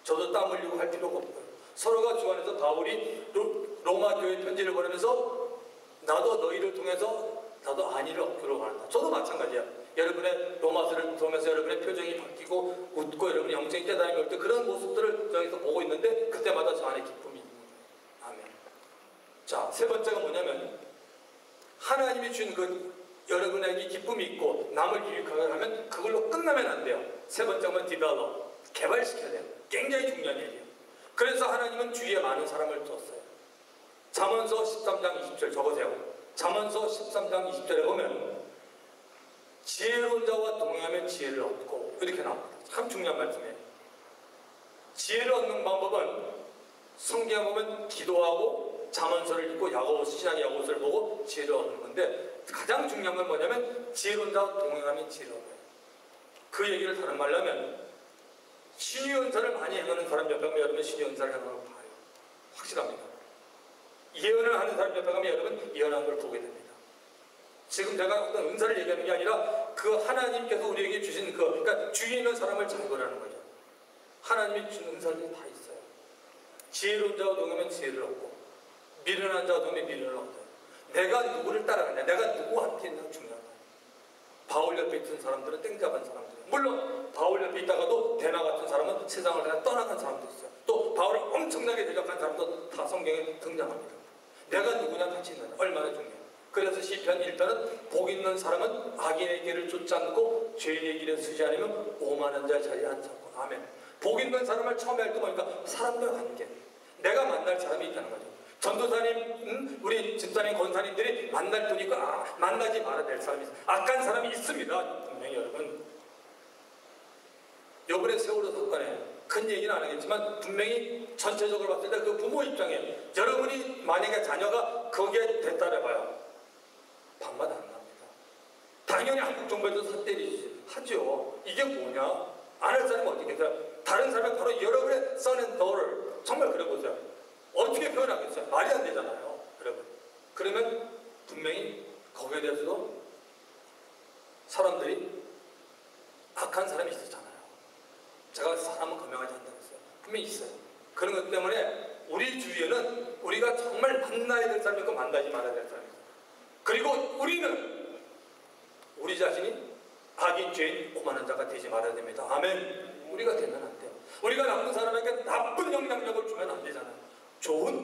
저도 땀 흘리고 할 필요가 없고요. 서로가 주 안에서 바울이 로마 교회 편지를 보내면서 나도 너희를 통해서 나도 안위를 얻기로 바란다. 저도 마찬가지야. 여러분의 로마서를 보면서 여러분의 표정이 바뀌고 웃고 여러분의 영적인 깨달음이 올 때 그런 모습들을 저에서 보고 있는데 그때마다 저 안에 기쁨이 있는 거예요. 아멘. 자, 세 번째가 뭐냐면 하나님이 준 그 여러분에게 기쁨이 있고 남을 유익하게 하면 그걸로 끝나면 안 돼요. 세 번째는 develop, 개발시켜야 돼요. 굉장히 중요한 얘기예요. 그래서 하나님은 주위에 많은 사람을 줬어요. 잠언서 13장 20절 적으세요. 잠언서 13장 20절에 보면 지혜로운 자와 동행하면 지혜를 얻고 이렇게 나옵니다. 참 중요한 말씀이에요. 지혜를 얻는 방법은 성경에 보면 기도하고 잠언서를 읽고 신약의 야고보서를 보고 지혜를 얻는 건데 가장 중요한 건 뭐냐면 지혜로운 자와 동행하면 지혜를 얻어요. 그 얘기를 다른 말로 하면 신의 은사를 많이 행하는 사람 옆에 가면 여러분 신의 은사를 행하는 걸 봐요. 확실합니다. 예언을 하는 사람 옆에 가면 여러분 예언하는 걸 보게 됩니다. 지금 제가 어떤 은사를 얘기하는 게 아니라 그 하나님께서 우리에게 주신 그러니까 주위에 있는 사람을 잘 보라는 거죠. 하나님이 준 은사들이 다 있어요. 지혜로운 자와 동행하면 지혜를 얻고 미련한 자와 동행하면 미련을 얻어요. 내가 누구를 따라가냐, 내가 누구한테 있는 중요한 거예요. 바울 옆에 있던 사람들은 땡잡은 사람들이에요. 물론 바울 옆에 있다가도 데마 같은 사람은 세상을 그냥 떠나간 사람도 있어요. 또 바울을 엄청나게 대적한 사람도 다 성경에 등장합니다. 내가 누구냐 같이 있는 얼마나 중요해요. 그래서 시편 1편은 복 있는 사람은 악인의 길을 쫓지 않고 죄인의 길에 서지 않으면 오만한 자의 자리에 앉지 않고. 아멘. 복 있는 사람을 처음에 할 때 보니까 사람들 관계, 내가 만날 사람이 있다는 거죠. 전도사님, 우리 집사님, 권사님들이 만날 때니까 만나지 말아야 될 사람이 있어요. 악한 사람이 있습니다. 분명히 여러분. 이번에 세월호 사건에 큰 얘기는 안 하겠지만 분명히 전체적으로 봤을 때 그 부모 입장에 여러분이 만약에 자녀가 거기에 됐다라봐요. 반만 안 납니다. 당연히 한국 정부에서 삿대리 하죠. 이게 뭐냐? 안 할 사람은 어떻게 해요? 다른 사람은 바로 여러분의 son and daughter. 정말 그래 보세요. 어떻게 표현하겠어요? 말이 안 되잖아요. 여러분. 그러면 분명히 거기에 대해서도 사람들이 악한 사람이 있었잖아요. 제가 사람은 거명하지 않다고 했어요. 분명히 있어요. 그런 것 때문에 우리 주위에는 우리가 정말 만나야 될 사람이 있고 만나지 말아야 될 사람이 있어요. 그리고 우리는 우리 자신이 악인, 죄인, 오만한 자가 되지 말아야 됩니다. 아멘. 우리가 되면 안 돼요. 우리가 나쁜 사람에게 나쁜 영향력을 주면 안 되잖아요. 좋은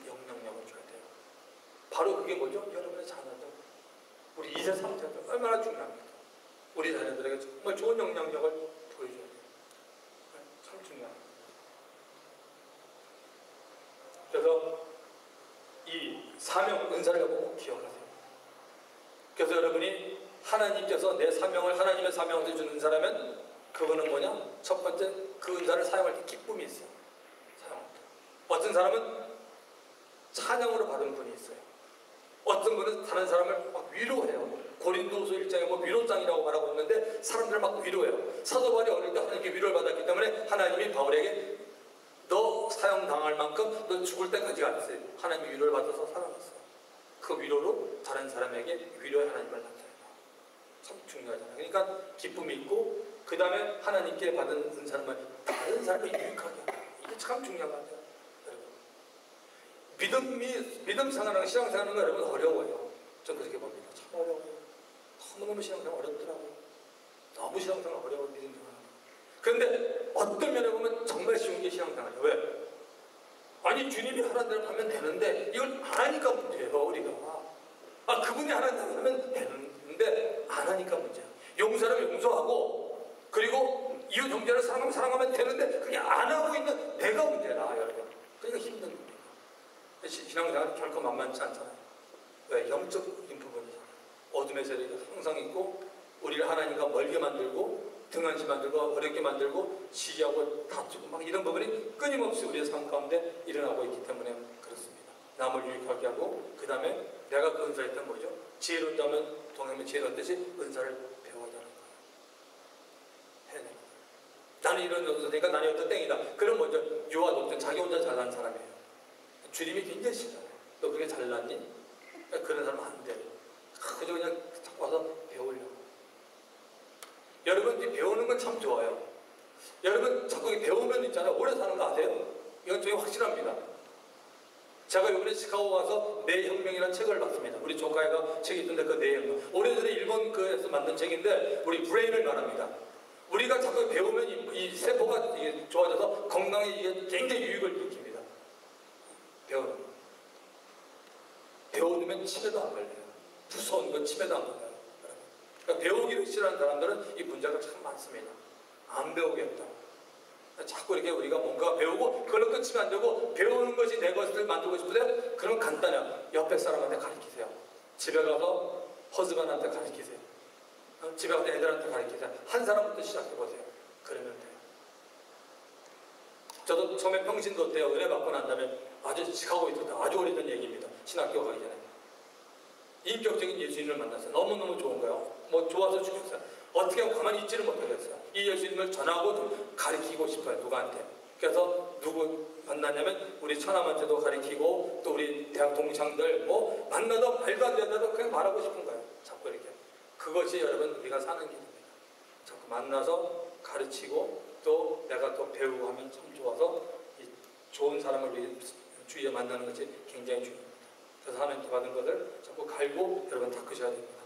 영향력을 줘야 돼요. 바로 그게 뭐죠? 여러분의 자녀들, 우리 2세, 3세들 얼마나 중요합니까? 우리 자녀들에게 정말 좋은 영향력을 보여줘야 돼요. 참 중요합니다. 그래서 이 사명, 은사를 꼭 기억하세요. 그래서 여러분이 하나님께서 내 사명을, 하나님의 사명을 주는 은사라면 그거는 뭐냐? 첫 번째, 그 은사를 사용할 때 기쁨이 있어요. 사용할 때. 어떤 사람은 찬양으로 받은 분이 있어요. 어떤 분은 다른 사람을 막 위로해요. 고린도서 1장에 뭐 위로장이라고 말하고 있는데 사람들을 막 위로해요. 사도 바울이 어릴 때 하나님께 위로를 받았기 때문에 하나님이 바울에게 너 사형당할 만큼 너 죽을 때까지 갔어요. 하나님이 위로를 받아서 살아났어요. 그 위로로 다른 사람에게 위로의 하나님을 나타내요. 참 중요하잖아요. 그러니까 기쁨이 있고 그 다음에 하나님께 받은 은사를 다른 사람을 유익하게 하다. 이게 참 중요한 것 같아요. 여러분. 믿음 생활하는 신앙 생활하는 거 여러분 어려워요. 전 그렇게 봅니다. 참 어려워요. 너무너무 신앙생활 어렵더라고요. 너무 신앙생활 어려워요. 믿음 생활. 그런데 어떤 면에 보면 정말 쉬운 게 신앙생활이에요. 왜? 아니 주님이 하라는 대로 하면 되는데 이걸 안 하니까 문제예요. 우리가. 그분이 하라는 대로 하면 되는데 안 하니까 문제예요. 용서를 용서하고 그리고 이웃 형제를 사랑하면 되는데 그게 안 하고 있는 내가 문제다. 여러분. 그러니까 힘든 겁니다. 신앙생활은 결코 만만치 않잖아요. 왜? 영적인 부분이잖아요. 어둠의 세력이 항상 있고 우리를 하나님과 멀게 만들고 등한시 만들고 어렵게 만들고 시기하고 다투고 막 이런 부분이 끊임없이 우리의 삶 가운데 일어나고 있기 때문에 그렇습니다. 남을 유익하게 하고 그 다음에 내가 그 은사했던 뭐죠? 지혜로운 자면 동행하면 지혜로웠듯이 은사를 배워야 하는 거예요. 해내는 거예요. 나는 이런 은사니까 나는 어떤 땡이다. 그럼 먼저 유아 독전 자기 혼자 잘난 사람이에요. 주님이 굉장히 싫어요. 너 그렇게 잘났니? 그런 사람 안 돼요. 그저 그냥 자꾸 와서 배우려고. 여러분 배우는 건 참 좋아요. 여러분 자꾸 배우면 있잖아요. 오래 사는 확실합니다. 제가 이번에 시카고 가서 내 혁명이라는 책을 봤습니다. 우리 조카애가 책이 있던데 그 내 혁명. 오래전에 일본 그에서 만든 책인데 우리 브레인을 말합니다. 우리가 자꾸 배우면 이 세포가 이게 좋아져서 건강에 이게 굉장히 유익을 느낍니다. 배워두면 치매도 안 걸려요. 무서운 건 치매도 안 걸려요. 그러니까 배우기를 싫어하는 사람들은 이 문제가 참 많습니다. 안 배우겠다. 자꾸 이렇게 우리가 뭔가 배우고 그걸로 끝이면 안 되고 배우는 것이 내 것을 만들고 싶은데 그럼 간단해요. 옆에 사람한테 가르치세요. 집에 가서 허즈반한테 가르치세요. 집에 가서 애들한테 가르치세요. 한 사람부터 시작해보세요. 그러면 돼요. 저도 처음에 평신도 때요. 은혜 받고 난 다음에 아주 시카고에 있었다. 아주 오래전 얘기입니다. 신학교 가기 전에. 인격적인 예수님을 만났어요. 너무너무 좋은 거예요. 뭐 좋아서 죽였어요. 어떻게 하면 가만히 있지를 못하겠어요. 이 예수님을 전하고 좀 가르치고 싶어요. 누구한테. 그래서 누구 만나냐면 우리 처남한테도 가르치고 또 우리 대학 동창들 뭐 만나도 말도 안 되는데도 그냥 말하고 싶은 거예요. 자꾸 이렇게. 그것이 여러분 우리가 사는 길입니다. 자꾸 만나서 가르치고 또 내가 또 배우고 하면 참 좋아서 이 좋은 사람을 우리 주위에 만나는 것이 굉장히 중요합니다. 그래서 하나님께 받은 것을 자꾸 갈고 여러분 닦으셔야 됩니다.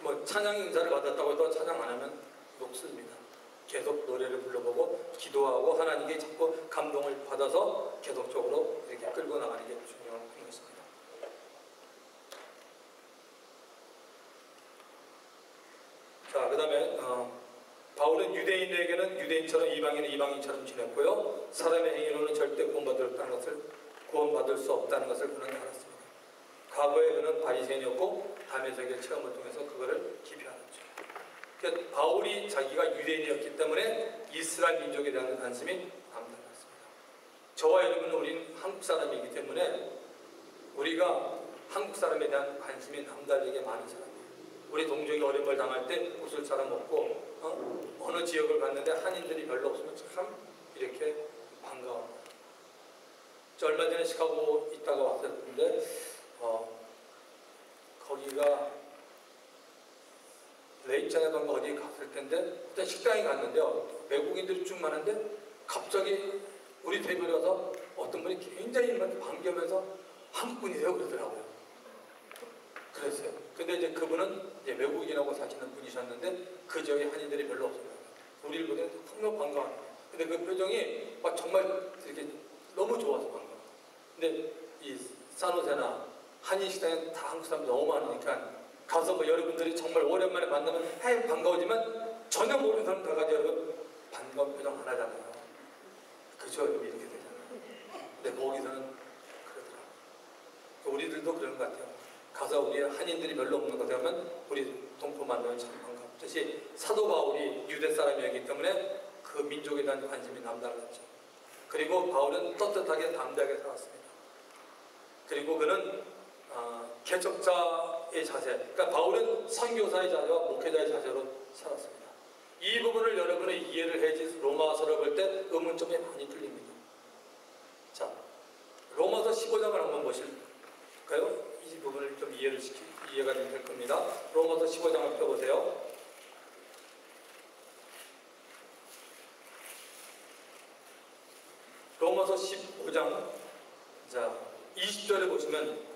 뭐 찬양 인사를 받았다고 해도 찬양 안 하면 녹습니다. 계속 노래를 불러보고 기도하고 하나님께 자꾸 감동을 받아서 계속적으로 이렇게 끌고 나가는 게 중요한 것입니다. 자, 그 다음에 바울은 유대인에게는 유대인처럼 이방인은 이방인처럼 지냈고요. 사람의 행위로는 절대 구원받을 수 없다는 것을 그는 알았습니다. 과거에 그는 바리새인이었고 담에색의 체험을 통해서 그거를 기피하였죠. 그러니까 바울이 자기가 유대인이었기 때문에 이스라엘 민족에 대한 관심이 남달랐습니다. 저와 여러분은 우리는 한국 사람이기 때문에 우리가 한국 사람에 대한 관심이 남다르게 많은 사람이에요. 우리 동족이 어려운 걸 당할 때 웃을 사람 없고 어느 지역을 갔는데 한인들이 별로 없으면 참 이렇게 반가워요. 저 얼마 전에 시카고 있다가 왔었는데 거기가 레이천에던가 어디 갔을 텐데 어떤 식당에 갔는데요. 외국인들이 쭉 많은데 갑자기 우리 테이블에 가서 어떤 분이 굉장히 반겨면서 한국분이세요 그러더라고요. 그랬어요. 근데 이제 그분은 이제 외국인하고 사시는 분이셨는데 그 지역에 한인들이 별로 없어요. 우리를 보더니 정말 반가워요. 근데 그 표정이 막 정말 이렇게 너무 좋아서 반가워요. 근데 이 산호세나 한인 식당에 다 한국 사람이 너무 많으니까 가서 뭐 여러분들이 정말 오랜만에 만나면 헤이 반가우지만 전혀 모르는 사람 다 가지고 여러분 반가운 표정 안 하잖아요. 그죠? 이렇게 되잖아요. 근데 거기서는 그러더라고요. 우리들도 그런 것 같아요. 가서 우리 한인들이 별로 없는 것 같으면 우리 동포 만나면 참 반갑듯이 사도 바울이 유대 사람이었기 때문에 그 민족에 대한 관심이 남달랐죠. 그리고 바울은 떳떳하게 담대하게 살았습니다. 그리고 그는 개척자의 자세, 그러니까 바울은 선교사의 자세와 목회자의 자세로 살았습니다. 이 부분을 여러분이 이해를 해야지 로마서를 볼 때 의문점이 많이 풀립니다. 자, 로마서 15장을 한번 보실까요? 이 부분을 좀 이해가 될 겁니다. 로마서 15장을 펴보세요. 로마서 15장 자 20절에 보시면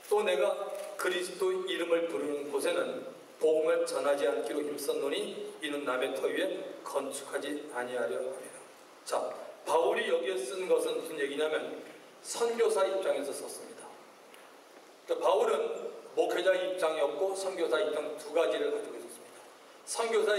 또 내가 그리스도 이름을 부르는 곳에는 복음을 전하지 않기로 힘썼노니 이는 남의 터 위에 건축하지 아니하려 합니다. 자, 바울이 여기에 쓴 것은 무슨 얘기냐면 선교사 입장에서 썼습니다. 그러니까 바울은 목회자 입장이었고 선교사 입장 두 가지를 가지고 있었습니다. 선교사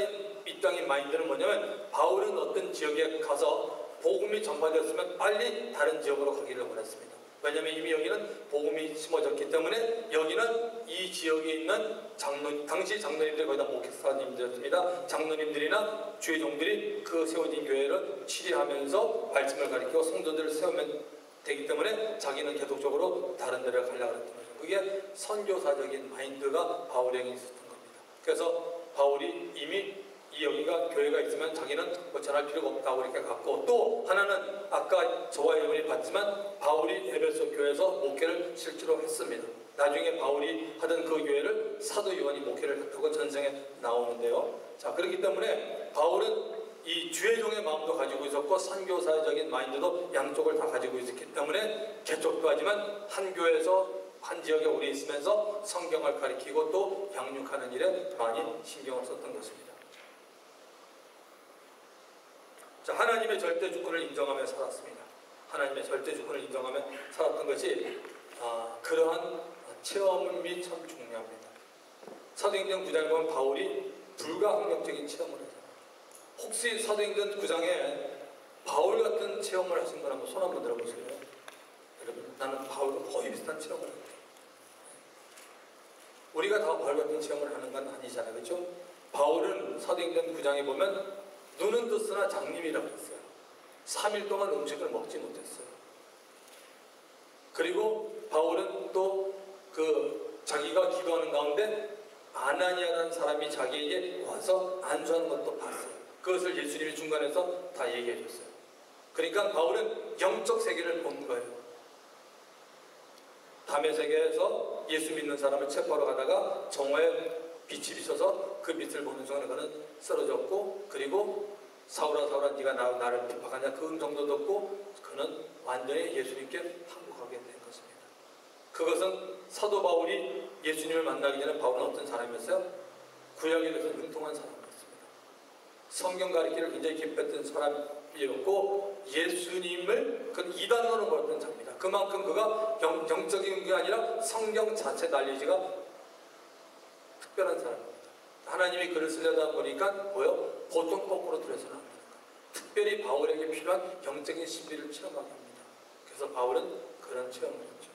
입장의 마인드는 뭐냐면 바울은 어떤 지역에 가서 복음이 전파되었으면 빨리 다른 지역으로 가기를 원했습니다. 왜냐하면 이미 여기는 복음이 심어졌기 때문에 여기는 이 지역에 있는 당시 장로님들이 거의 다 목사님들이었습니다. 장로님들이나 주의종들이 그 세워진 교회를 치리하면서 말씀을 가리키고 성도들을 세우면 되기 때문에 자기는 계속적으로 다른 데를 가려고 했던 거죠. 그게 선교사적인 마인드가 바울에게 있었던 겁니다. 그래서 바울이 이미 이 여기가 교회가 있으면 자기는 뭐 전할 필요가 없다고 이렇게 갖고 또 하나는 아까 저와 여러분이 봤지만 바울이 에베소 교회에서 목회를 실제로 했습니다. 나중에 바울이 하던 그 교회를 사도 요한이 목회를 했다고 전생에 나오는데요. 자, 그렇기 때문에 바울은 이 주의종의 마음도 가지고 있었고 선교사적인 마인드도 양쪽을 다 가지고 있었기 때문에 개척도 하지만 한 교회에서 한 지역에 오래 있으면서 성경을 가리키고 또 양육하는 일에 많이 신경을 썼던 것입니다. 자, 하나님의 절대 주권을 인정하며 살았습니다. 하나님의 절대 주권을 인정하며 살았던 것이 그러한 체험이 참 중요합니다. 사도행전 9장에 보면 바울이 불가항력적인 체험을 하잖아요. 혹시 사도행전 9장에 바울 같은 체험을 하신 분 한번 손 한번 들어보세요. 여러분, 나는 바울과 거의 비슷한 체험을 했어요. 우리가 다 바울 같은 체험을 하는 건 아니잖아요. 그렇죠? 바울은 사도행전 9장에 보면 눈은 떴으나 장님이라고 했어요. 3일 동안 음식을 먹지 못했어요. 그리고 바울은 또 자기가 기도하는 가운데 아나니아라는 사람이 자기에게 와서 안수하는 것도 봤어요. 그것을 예수님이 중간에서 다 얘기해 줬어요. 그러니까 바울은 영적 세계를 본 거예요. 담의 세계에서 예수 믿는 사람을 체포하러 가다가 정오에 빛이 비쳐서 그 빛을 보는 순간에 그는 쓰러졌고, 그리고 사울아 사울아 네가 나를 핍박하냐 그 음성도 듣고 그는 완전히 예수님께 항복하게 된 것입니다. 그것은 사도 바울이 예수님을 만나기 전에 바울은 어떤 사람이었어요? 구약에 대해서 능통한 사람이었습니다. 성경 가르치기를 굉장히 기뻤던 사람이었고 예수님을 그 이단으로 몰았던 자입니다. 그만큼 그가 영적인 게 아니라 성경 자체 날리지가 특별한 사람입니다. 하나님이 그를 쓰려다 보니까 뭐요? 보통 거꾸로 들어서는 안 됩니다. 특별히 바울에게 필요한 영적인 신비를 체험하게 합니다. 그래서 바울은 그런 체험을 했죠.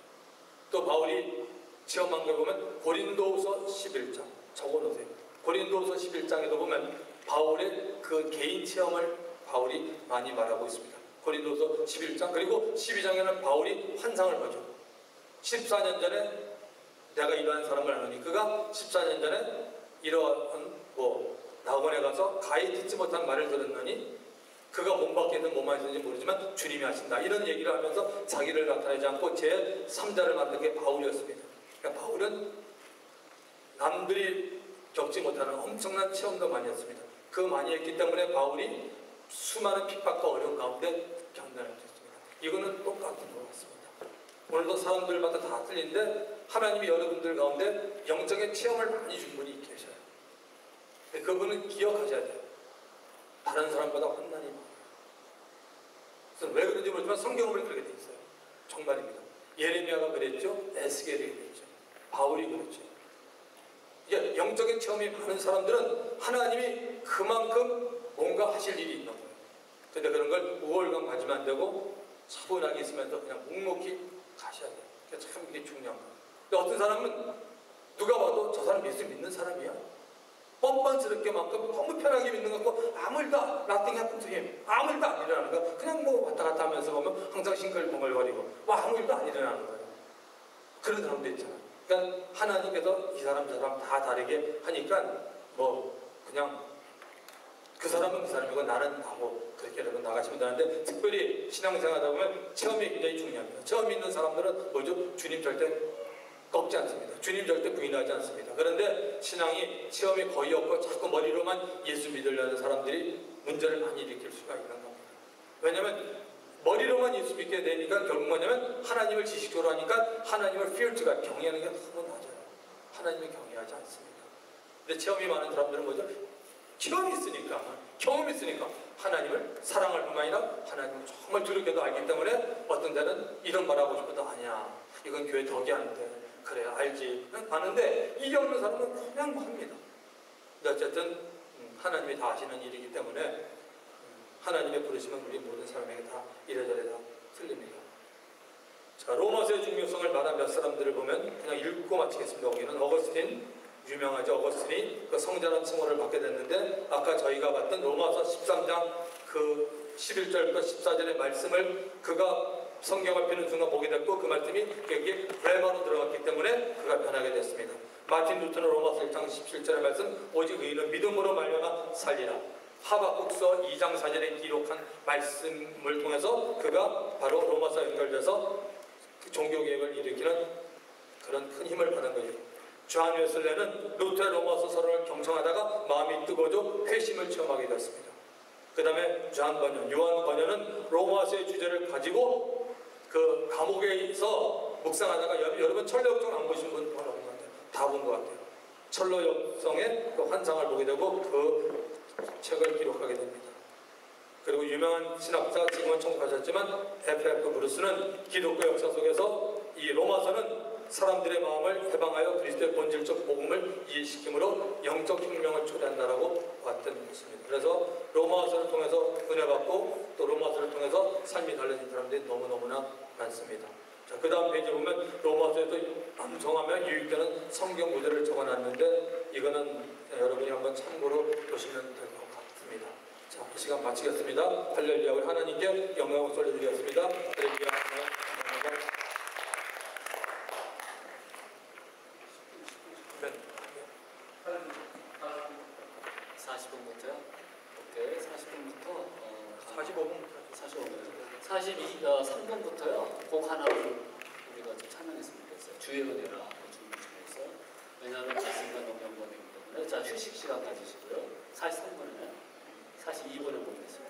또 바울이 체험한 걸 보면 고린도후서 11장 적어놓으세요. 고린도후서 11장에도 보면 바울의 그 개인 체험을 바울이 많이 말하고 있습니다. 고린도후서 11장 그리고 12장에는 바울이 환상을 보죠. 14년 전에 내가 이러한 사람을 아느니 그가 14년 전에 이러한 낙원에 가서 가히 듣지 못한 말을 들었느니 그가 몸 밖에 있는 몸 안에 있는지 모르지만 주님이 하신다. 이런 얘기를 하면서 자기를 나타내지 않고 제3자를 만든 게 바울이었습니다. 그러니까 바울은 남들이 겪지 못하는 엄청난 체험도 많이 했습니다. 그 많이 했기 때문에 바울이 수많은 핍박과 어려운 가운데 견뎌낼 수 있습니다. 이거는 똑같은 것 같습니다. 오늘도 사람들마다 다 틀린데 하나님이 여러분들 가운데 영적인 체험을 많이 준 분이 계셔요. 그분은 기억하셔야 돼요. 다른 사람보다 환난이 많아요. 그래서 왜 그런지 모르지만 성경을 그렇게 돼 있어요. 정말입니다. 예레미야가 그랬죠. 에스겔이 그랬죠. 바울이 그랬죠. 이게 영적인 체험이 많은 사람들은 하나님이 그만큼 뭔가 하실 일이 있는 거예요. 그런데 그런 걸 우월감 가지면 안 되고 차분하게 있으면서 그냥 묵묵히 가셔야 돼요. 그러니까 참 이게 중요한 거예요. 근데 어떤 사람은 누가 봐도 저 사람 예수 믿는 사람이야. 뻔뻔스럽게만큼 너무 편하게 믿는 것 같고 아무 일도 nothing happened to him. 아무 일도 안 일어나는 거야. 그냥 왔다 갔다 하면서 보면 항상 싱글벙글거리고 아무 일도 안 일어나는 거예요. 그런 사람도 있잖아요. 그러니까 하나님께서 이 사람 저 사람 다 다르게 하니까 그냥 그 사람은 그 사람이고 나는 나고 그렇게 여러분 나가시면 되는데 특별히 신앙생활 하다 보면 체험이 굉장히 중요합니다. 체험 있는 사람들은 뭐죠? 주님 절대 꺾지 않습니다. 주님 절대 부인하지 않습니다. 그런데 신앙이 체험이 거의 없고 자꾸 머리로만 예수 믿으려는 사람들이 문제를 많이 일으킬 수가 있는 겁니다. 왜냐하면 머리로만 예수 믿게 되니까 결국 뭐냐면 하나님을 지식적으로 하니까 하나님을 fear가 경외하는 게 너무 낮아요. 하나님을 경외하지 않습니다. 근데 체험이 많은 사람들은 뭐죠? 체험이 있으니까 경험이 있으니까 하나님을 사랑할 뿐만 아니라 하나님을 정말 두렵게도 알기 때문에 어떤 데는 이런 말하고 싶어도 아니야. 이건 교회 덕이 아닌데 그래 알지 아는데 이게 없는 사람은 그냥 합니다. 근데 어쨌든 하나님이 다 아시는 일이기 때문에 하나님의 부르시면 우리 모든 사람에게 다 이래저래 다 틀립니다. 자, 로마서의 중요성을 말한 몇 사람들을 보면 그냥 읽고 마치겠습니다. 여기는 어거스틴 유명하죠. 어거스틴이 그 성자라는 칭호를 받게 됐는데 아까 저희가 봤던 로마서 13장 그 11절부터 14절의 말씀을 그가 성경을 펴는 순간 보게 됐고 그 말씀이 여기에 레마로 들어갔기 때문에 그가 변하게 됐습니다. 마틴 루터는 로마서 1장 17절의 말씀 오직 의인은 믿음으로 말미암아 살리라. 하박국서 2장 4절에 기록한 말씀을 통해서 그가 바로 로마서 연결돼서 그 종교개혁을 일으키는 그런 큰 힘을 받은 거죠. 존 웨슬레는 루터의 로마서 서론을 경청하다가 마음이 뜨거워져 회심을 체험하게 됐습니다. 그 다음에 요한 번연은 로마서의 주제를 가지고 그 감옥에서 묵상하다가 여러분 철로역정 안 보신 분 바로 없는 것 같아요. 다 본 것 같아요. 철로역정의 그 환상을 보게 되고 그 책을 기록하게 됩니다. 그리고 유명한 신학자, 지금은 천국하셨지만 F.F. 브루스는 기독교 역사 속에서 이 로마서는 사람들의 마음을 해방하여 그리스도의 본질적 복음을 이해시킴으로 영적 혁명을 초래한다라고 봤던 것입니다. 그래서 로마서를 통해서 은혜 받고 또 로마서를 통해서 삶이 달라진 사람들이 너무너무나 많습니다. 자, 그 다음 페이지 보면 로마서에도 암송하며 유익되는 성경 구절을 적어놨는데 이거는 여러분이 한번 참고로 보시면 될 것 같습니다. 자, 이 시간 마치겠습니다. 할렐루야. 우리 하나님께 영광을 돌려드리겠습니다. 할렐루야. 감사합니다. 40분부터요? 오케이, 40분부터 45분 3분부터요. 곡 하나를 우리가 좀 찬양했으면 좋겠어요. 주의 은혜라 준비해서. 왜냐하면 말씀과 너무 연관되기 때문에. 자, 휴식 시간 가지시고요. 43분에 42분에 보겠습니다.